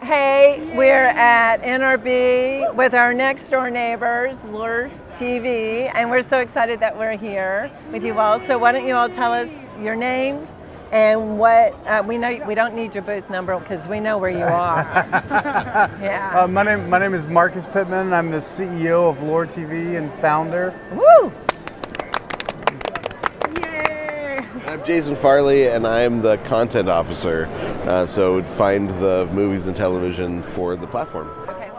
Hey, we're at NRB with our next door neighbors, Loor TV, and we're so excited that we're here with you all. So why don't you all tell us your names and what we know. We don't need your booth number because we know where you are. Yeah. My name is Marcus Pittman. I'm the CEO of Loor TV and founder. Woo! I'm Jason Farley, and I'm the content officer, so find the movies and television for the platform. Okay.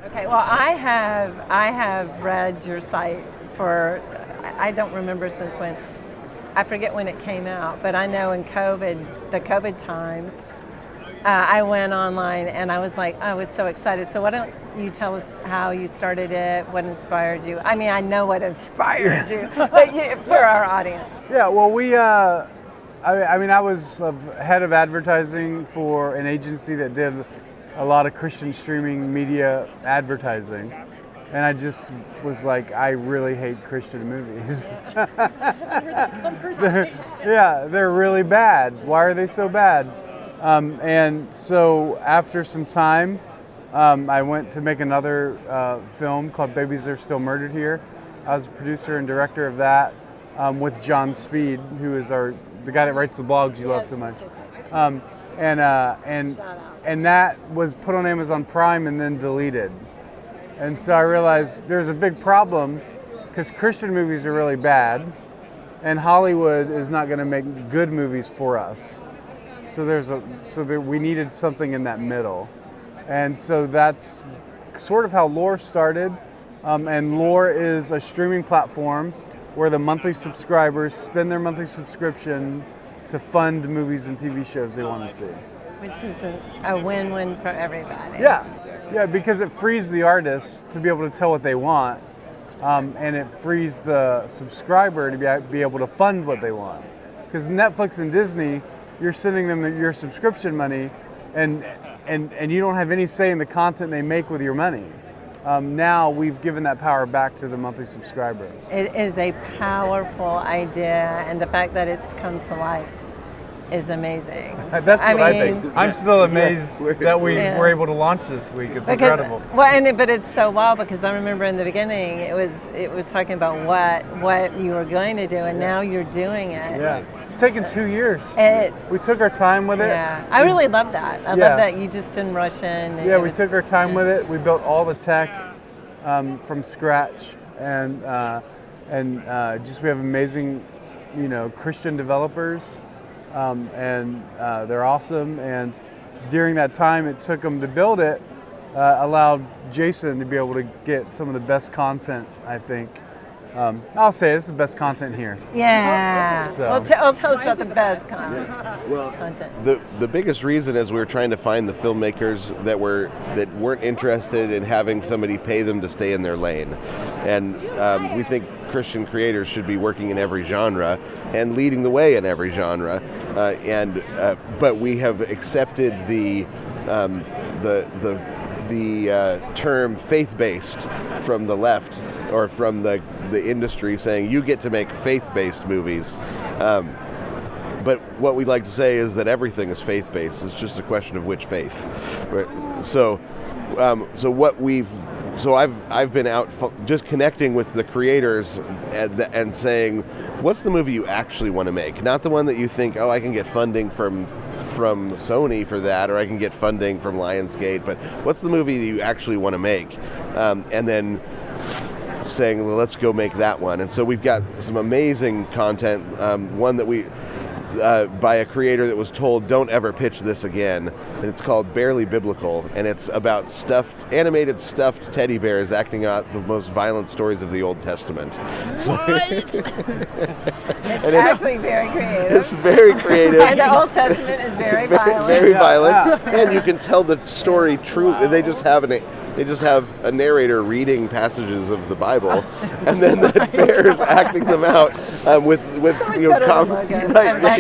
Okay. Well, I have read your site for I don't remember since when. I forget when it came out, but I know in the COVID times. I went online and I was so excited. So why don't you tell us how you started it, what inspired you? I mean, I know what inspired you, but for our audience. Yeah, well, I was head of advertising for an agency that did a lot of Christian streaming media advertising. And I just was like, I really hate Christian movies. They're really bad. Why are they so bad? And so after some time, I went to make another film called Babies Are Still Murdered Here. I was a producer and director of that with John Speed, who is the guy that writes the blogs you love so much. And that was put on Amazon Prime and then deleted. And so I realized there's a big problem because Christian movies are really bad, and Hollywood is not going to make good movies for us. So we needed something in that middle, and so that's sort of how Loor started. And Loor is a streaming platform where the monthly subscribers spend their monthly subscription to fund movies and TV shows they want to see. Which is a win-win for everybody. Yeah, because it frees the artists to be able to tell what they want, and it frees the subscriber to be able to fund what they want. Because Netflix and Disney, you're sending them your subscription money, and you don't have any say in the content they make with your money. Now we've given that power back to the monthly subscriber. It is a powerful idea, and the fact that it's come to life is amazing. That's what I think. I'm still amazed that we were able to launch this week. It's incredible. Well, but it's so wild because I remember in the beginning it was talking about what you were going to do, and now you're doing it. Yeah, it's taken 2 years. We took our time with it. Yeah, I really love that. I love that you just didn't rush in. Yeah, we took our time with it. We built all the tech from scratch, and just we have amazing, Christian developers. And they're awesome. And during that time it took them to build it, allowed Jason to be able to get some of the best content, I think. I'll say it's the best content here. Yeah. So. Well, tell us about the best content. Well, content. The biggest reason is we were trying to find the filmmakers that weren't interested in having somebody pay them to stay in their lane, and we think Christian creators should be working in every genre and leading the way in every genre, but we have accepted the term faith-based from the left or from the industry, saying you get to make faith-based movies. But what we'd like to say is that everything is faith-based. It's just a question of which faith. So I've been out just connecting with the creators and saying, what's the movie you actually want to make? Not the one that you think, I can get funding from Sony for that, or I can get funding from Lionsgate, but what's the movie that you actually want to make? And then saying, well, let's go make that one. And so we've got some amazing content, one that we by a creator that was told, don't ever pitch this again, and it's called Barely Biblical, and it's about animated stuffed teddy bears acting out the most violent stories of the Old Testament. What? It's actually very creative. It's very creative. And the Old Testament is very violent. Very violent, and you can tell the story true. Wow. They just have a narrator reading passages of the Bible, and then the bears acting them out with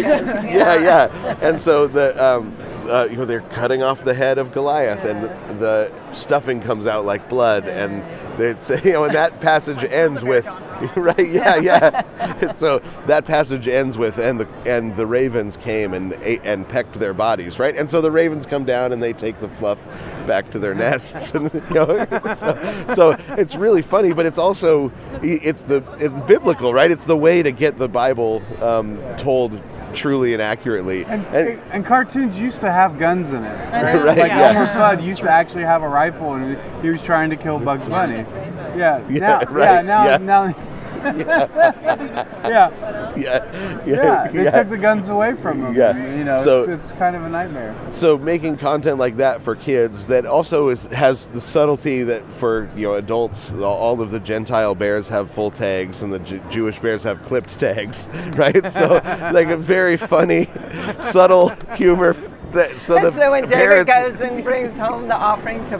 yeah. And so they're cutting off the head of Goliath, and the stuffing comes out like blood, and It's, and that passage ends with, right? Yeah. And so that passage ends with, and the ravens came and pecked their bodies, right? And so the ravens come down and they take the fluff back to their nests, and so it's really funny, but it's also it's biblical, right? It's the way to get the Bible told truly and accurately. And cartoons used to have guns in it. Right, like yeah. Elmer Fudd used to actually have a rifle, and he was trying to kill Bugs Bunny. Yeah. Now. They took the guns away from them. Yeah. So it's kind of a nightmare. So making content like that for kids that also has the subtlety that for adults, all of the Gentile bears have full tags and the Jewish bears have clipped tags, right? So like a very funny, subtle humor. So when David goes and brings home the offering to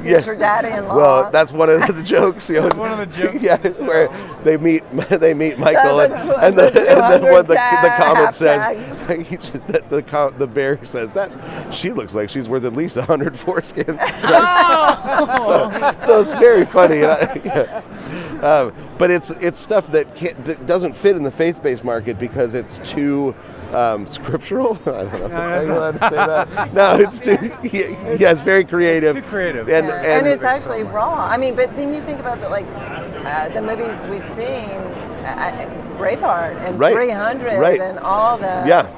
future daddy-in-law. Well, that's one of the jokes. One of the jokes. Yeah, where they meet Michael and the comment says the bear says that she looks like she's worth at least 100 foreskins. So it's very funny. But it's stuff that doesn't fit in the faith-based market because it's too scriptural. I don't know. Are you allowed to say that? No, it's too. Yeah, it's very creative. It's too creative. And it's actually raw. I mean, but then you think about the movies we've seen, Braveheart and 300 and all the.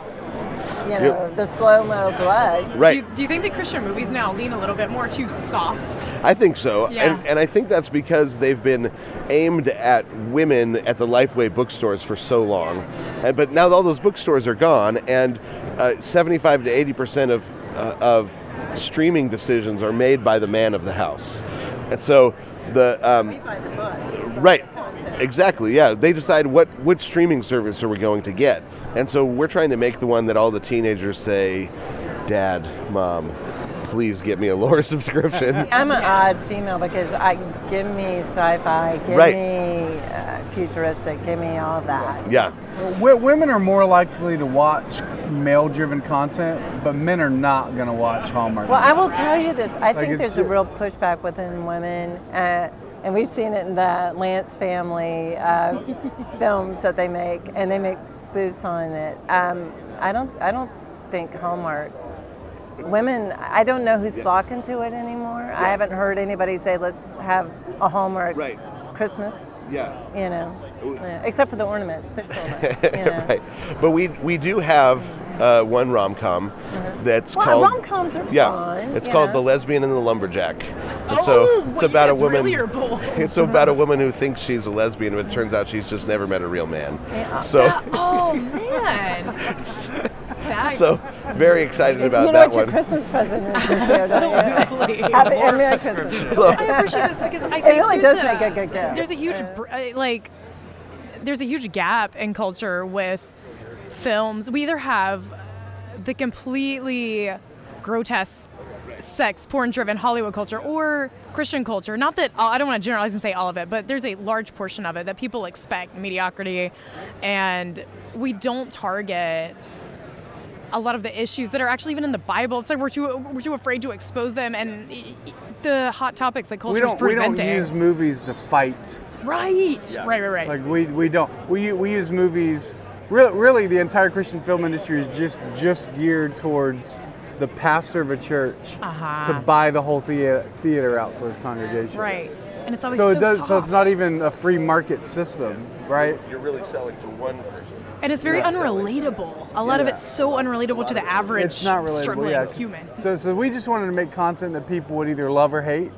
The slow-mo blood. Right. Do you think that Christian movies now lean a little bit more too soft? I think so. Yeah. And I think that's because they've been aimed at women at the Lifeway bookstores for so long. But now all those bookstores are gone, and 75 to 80% of streaming decisions are made by the man of the house. And so We buy the books. Right. Exactly, yeah. They decide which streaming service are we going to get. And so we're trying to make the one that all the teenagers say, Dad, Mom, please get me a Loor subscription. I'm an odd female because give me sci-fi, give me futuristic, give me all that. Yeah. Women are more likely to watch male-driven content, but men are not going to watch Hallmark. Well, I will tell you this. I think there's a real pushback within women, and we've seen it in the Lance family films that they make, and they make spoofs on it. I don't think Hallmark. Women, I don't know who's flocking to it anymore. Yeah. I haven't heard anybody say, let's have a Hallmark Christmas. Yeah. Except for the ornaments. They're still nice. Right. But we do have one rom-com that's called... rom-coms are fun. It's called The Lesbian and the Lumberjack. And it's about a woman... It's about a woman who thinks she's a lesbian, but it turns out she's just never met a real man. Yeah. Man! So, very excited about that one. You know what your Christmas present is this year, don't you? Absolutely. Merry Christmas. I appreciate this because I think it really does make a good gift. There's a huge, there's a huge gap in culture with films. We either have the completely grotesque, sex, porn-driven Hollywood culture or Christian culture. Not that, I don't want to generalize and say all of it, but there's a large portion of it that people expect mediocrity, and we don't target a lot of the issues that are actually even in the Bible. It's like we're too afraid to expose them and the hot topics that culture is presenting. We don't use movies to fight. Right. Yeah. Right. Like we don't. We use movies. Really, the entire Christian film industry is just geared towards the pastor of a church to buy the whole theater out for his congregation. Right. And it's always so it's not even a free market system, right? You're really selling to one person. And it's very unrelatable. A lot of it's so unrelatable to the average struggling human. So we just wanted to make content that people would either love or hate.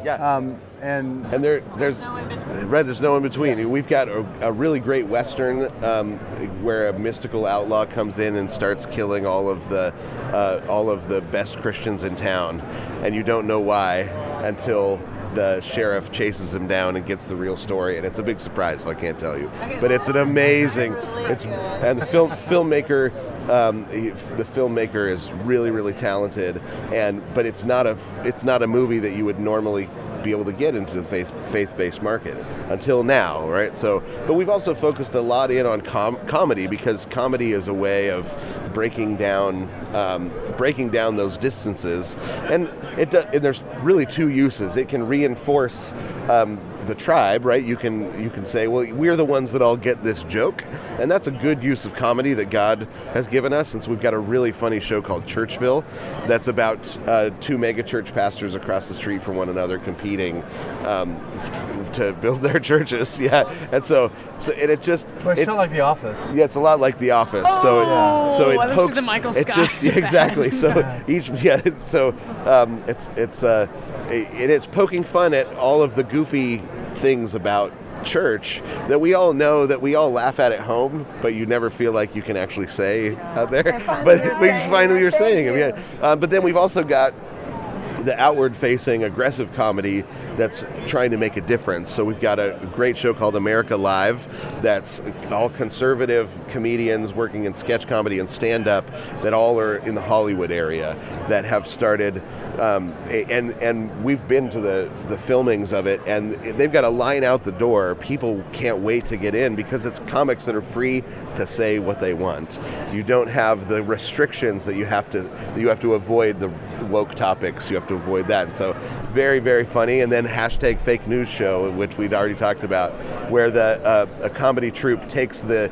Yeah. And there's no in between. We've got a really great Western where a mystical outlaw comes in and starts killing all of the best Christians in town, and you don't know why until the sheriff chases him down and gets the real story, and it's a big surprise, so I can't tell you. But it's an amazing. And the filmmaker. The filmmaker is really, really talented, but it's not a movie that you would normally be able to get into the faith-based market until now, right? So, but we've also focused a lot in on comedy, because comedy is a way of breaking down those distances, and and there's really two uses. It can reinforce the tribe, right? You can say, well, we're the ones that all get this joke, and that's a good use of comedy that God has given us. And so we've got a really funny show called Churchville that's about two megachurch pastors across the street from one another competing to build their churches. Yeah, and so and it just But it's not like The Office. yeah, it's a lot like The Office. Oh, so it I pokes see the Michael it Scott just, yeah, exactly. So it's poking fun at all of the goofy things about church that we all know, that we all laugh at home, but you never feel like you can actually say out there. But we just finally you're saying them. Yeah. But then we've also got the outward-facing aggressive comedy that's trying to make a difference. So we've got a great show called America Live that's all conservative comedians working in sketch comedy and stand-up that all are in the Hollywood area that have started, and we've been to the filmings of it, and they've got a line out the door. People can't wait to get in because it's comics that are free to say what they want. You don't have the restrictions that you have to avoid the woke topics. You have to avoid that. And so very, very funny. And then #fake news show, which we'd already talked about, where a comedy troupe takes the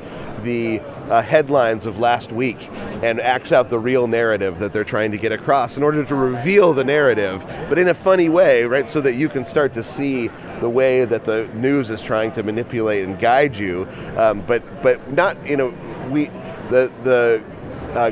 headlines of last week and acts out the real narrative that they're trying to get across in order to reveal the narrative, but in a funny way, right? So that you can start to see the way that the news is trying to manipulate and guide you, but not,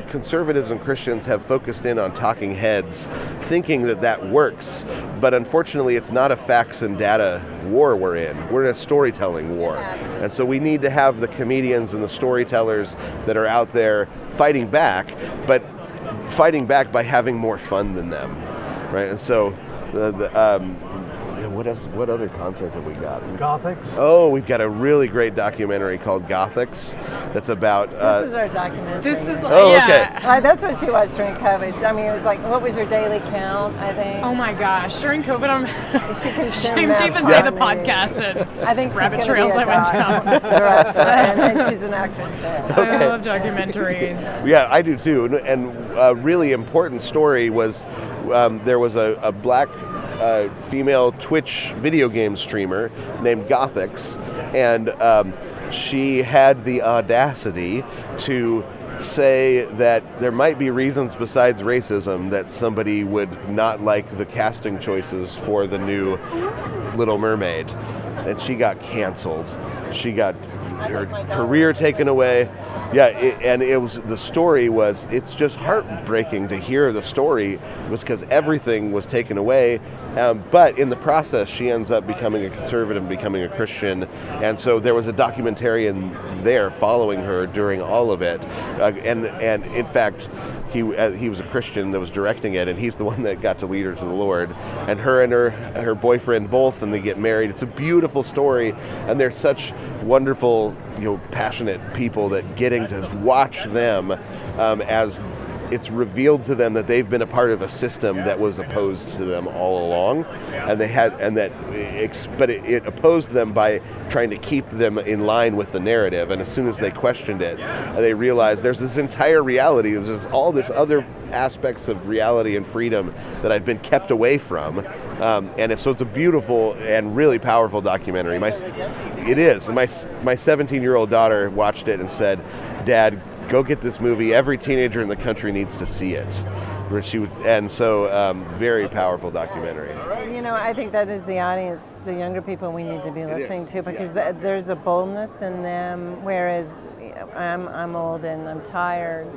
conservatives and Christians have focused in on talking heads, thinking that works, but unfortunately it's not a facts and data war we're in. We're in a storytelling war. And so we need to have the comedians and the storytellers that are out there fighting back, but fighting back by having more fun than them, right? And so what other content have we got? Gothics? Oh, we've got a really great documentary called Gothics that's about... this is our documentary. This is, Oh, yeah. okay. That's what you watched during COVID. I mean, it was like, what was your daily count, I think? Oh my gosh, during COVID, I'm She consumed ashamed that to even say the part. podcast and I think she's rabbit gonna trails be I a went down. director, and she's an actress too. I love documentaries. Yeah, I do too. And a really important story was there was a black female Twitch video game streamer named Gothics, and she had the audacity to say that there might be reasons besides racism that somebody would not like the casting choices for the new Little Mermaid, and she got canceled. She got her career taken away. Yeah, it's just heartbreaking to hear the story, was because everything was taken away, but in the process she ends up becoming a conservative and becoming a Christian, and so there was a documentarian there following her during all of it, and in fact he was a Christian that was directing it, and he's the one that got to lead her to the Lord, and her boyfriend both, and they get married. It's a beautiful story, and they're such wonderful, passionate people that getting to watch them as it's revealed to them that they've been a part of a system that was opposed to them all along, but it opposed them by trying to keep them in line with the narrative. And as soon as they questioned it, they realized there's this entire reality. There's all this other aspects of reality and freedom that I've been kept away from. So it's a beautiful and really powerful documentary. It is. My 17-year-old daughter watched it and said, "Dad, go get this movie. Every teenager in the country needs to see it." Very powerful documentary. I think that is the audience, the younger people we need to be listening to, because there's a boldness in them, whereas I'm old and I'm tired.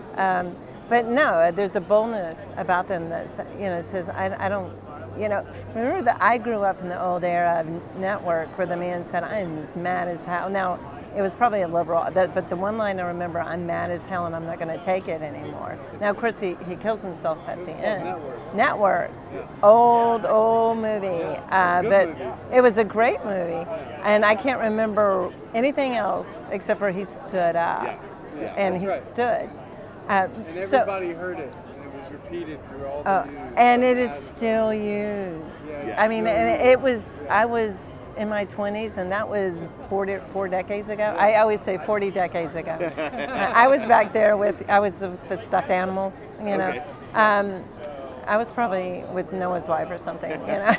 But no, there's a boldness about them that says, I don't, remember that I grew up in the old era of network where the man said, "I'm as mad as hell." Now, it was probably a liberal, but the one line I remember, "I'm mad as hell and I'm not going to take it anymore." Now, of course, he kills himself at the end. Network. Old movie. But it was a great movie. And I can't remember anything else except for he stood up. And he stood. Everybody heard it. repeated through all the news. And it is still used. I mean, and I was in my 20s, and that was 4 decades ago. I always say 40 decades ago. I was back there I was the stuffed animals, you know. Okay. I was probably with Noah's wife or something, you know.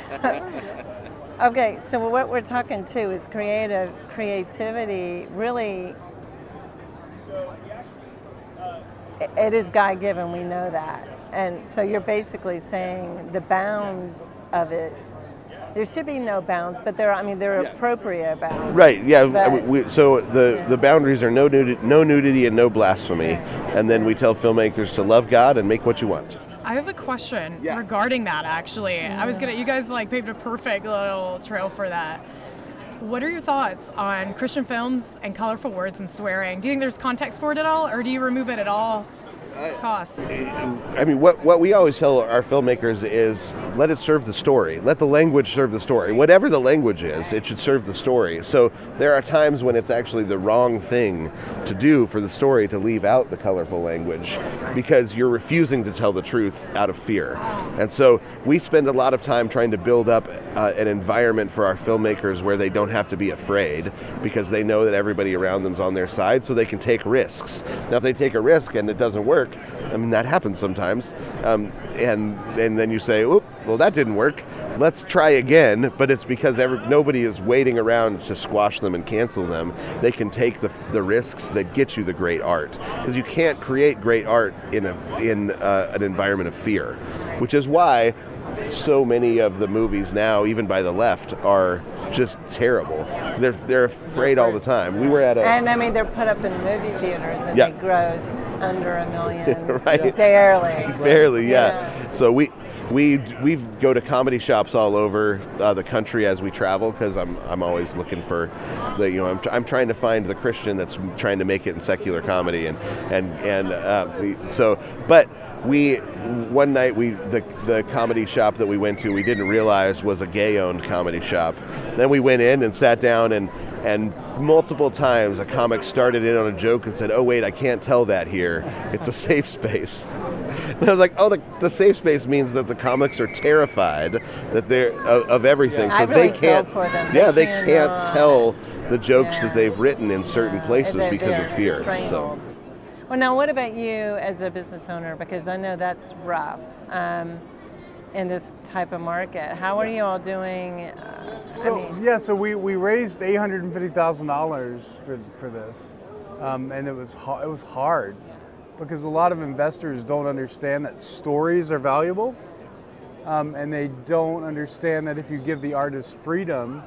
Okay, so what we're talking to is creativity. Really, it is God-given, we know that. And so you're basically saying the bounds of it, there should be no bounds, but there are appropriate bounds. Right, yeah. But, So the boundaries are no nudity and no blasphemy. And then we tell filmmakers to love God and make what you want. I have a question regarding that, actually. You guys paved a perfect little trail for that. What are your thoughts on Christian films and colorful words and swearing? Do you think there's context for it at all, or do you remove it at all costs? I mean, what we always tell our filmmakers is let it serve the story. Let the language serve the story. Whatever the language is, it should serve the story. So there are times when it's actually the wrong thing to do for the story to leave out the colorful language because you're refusing to tell the truth out of fear. And so we spend a lot of time trying to build up an environment for our filmmakers where they don't have to be afraid because they know that everybody around them's on their side, so they can take risks. Now, if they take a risk and it doesn't work, I mean, that happens sometimes. And then you say, "Oop, well, that didn't work. Let's try again." But it's because nobody is waiting around to squash them and cancel them. They can take the risks that get you the great art. Because you can't create great art in an environment of fear, which is why so many of the movies now, even by the left, are just terrible. They're afraid all the time. We were at and I mean, they're put up in movie theaters and they gross under $1 million. Right. Barely. Yeah. So we go to comedy shops all over the country as we travel because I'm always looking for I'm trying to find the Christian that's trying to make it in secular comedy one night the comedy shop that we went to, we didn't realize was a gay-owned comedy shop. Then we went in and sat down and multiple times a comic started in on a joke and said, "Oh wait, I can't tell that here. It's a safe space." And I was like, "Oh, the safe space means that the comics are terrified that they're of everything, so really they can't. feel for them. They can't tell the jokes that they've written in certain places because of fear." Strangled. So. Well, now what about you as a business owner? Because I know that's rough in this type of market. How are you all doing? So we raised $850,000 for this, and it was hard because a lot of investors don't understand that stories are valuable, and they don't understand that if you give the artists freedom,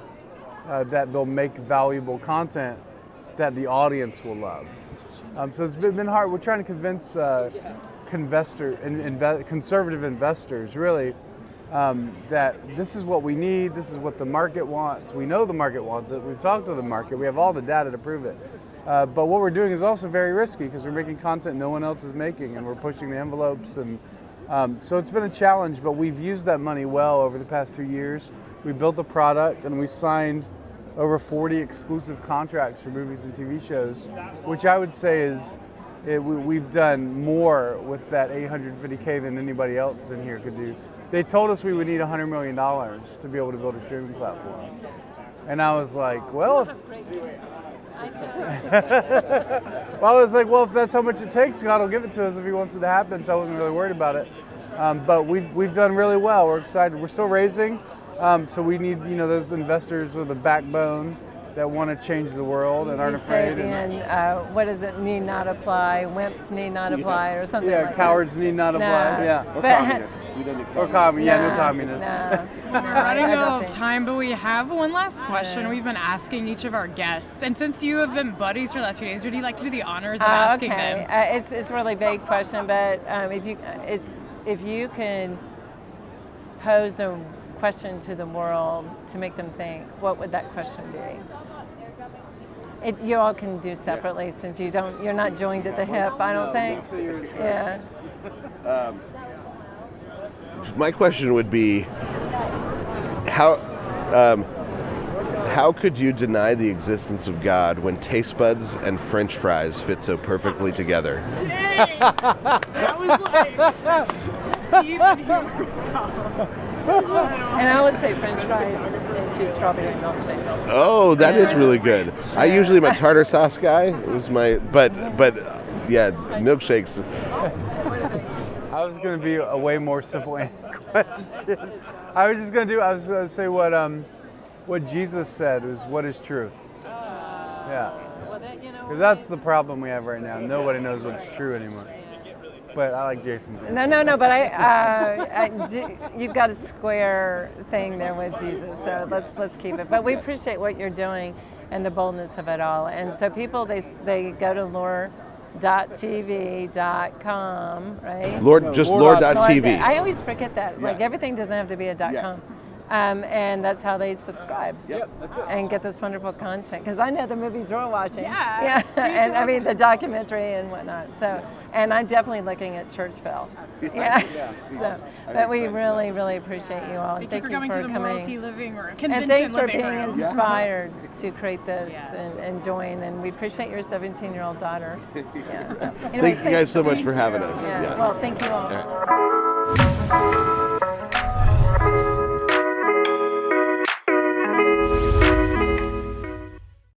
that they'll make valuable content that the audience will love. So it's been hard. We're trying to convince conservative investors, really, that this is what we need, this is what the market wants. We know the market wants it. We've talked to the market. We have all the data to prove it. But what we're doing is also very risky because we're making content no one else is making, and we're pushing the envelopes. And so it's been a challenge, but we've used that money well over the past 2 years. We built the product, and we signed over 40 exclusive contracts for movies and TV shows, which I would say we've done more with that $850K than anybody else in here could do. They told us we would need $100 million to be able to build a streaming platform. And I was like, well, if that's how much it takes, God will give it to us if he wants it to happen, so I wasn't really worried about it. But we've done really well. We're excited. We're still raising. So we need, those investors with a backbone that want to change the world and aren't afraid. What does it need not apply? Wimps need not apply, or something like that. Yeah, cowards need not apply. Yeah. Or communists. We don't need communists. No communists. We're running out of time, but we have one last question we've been asking each of our guests. And since you have been buddies for the last few days, would you like to do the honors of asking them? It's a really vague question, but if you can pose a question to the world to make them think, what would that question be? You all can do separately since you're not joined at the hip, I don't think. Yeah. How could you deny the existence of God when taste buds and French fries fit so perfectly together? Dang! That was like even humor. And I would say French fries and 2 strawberry milkshakes. Oh, that is really good. I usually am a tartar sauce guy. It was my, but yeah, milkshakes. I was going to be a way more simple question. I was going to say what Jesus said was, what is truth? Yeah. Because that's the problem we have right now. Nobody knows what's true anymore. But I like Jason's answer. No, but you've got a square thing there with Jesus, so let's keep it. But we appreciate what you're doing and the boldness of it all. And so people, they go to Loor.tv.com, right? Loor.tv. I always forget that. Like everything doesn't have to be a .com. And that's how they subscribe and get this wonderful content. Because I know the movies we're watching. Yeah. And I mean the documentary and whatnot. So, and I'm definitely looking at Churchville. But we really, really appreciate you all. Thank you for coming to the Morality Living Room. And thanks for being inspired to create this and join. And we appreciate your 17-year-old daughter. So, anyways, thank you guys so much for having us. Well, thank you all.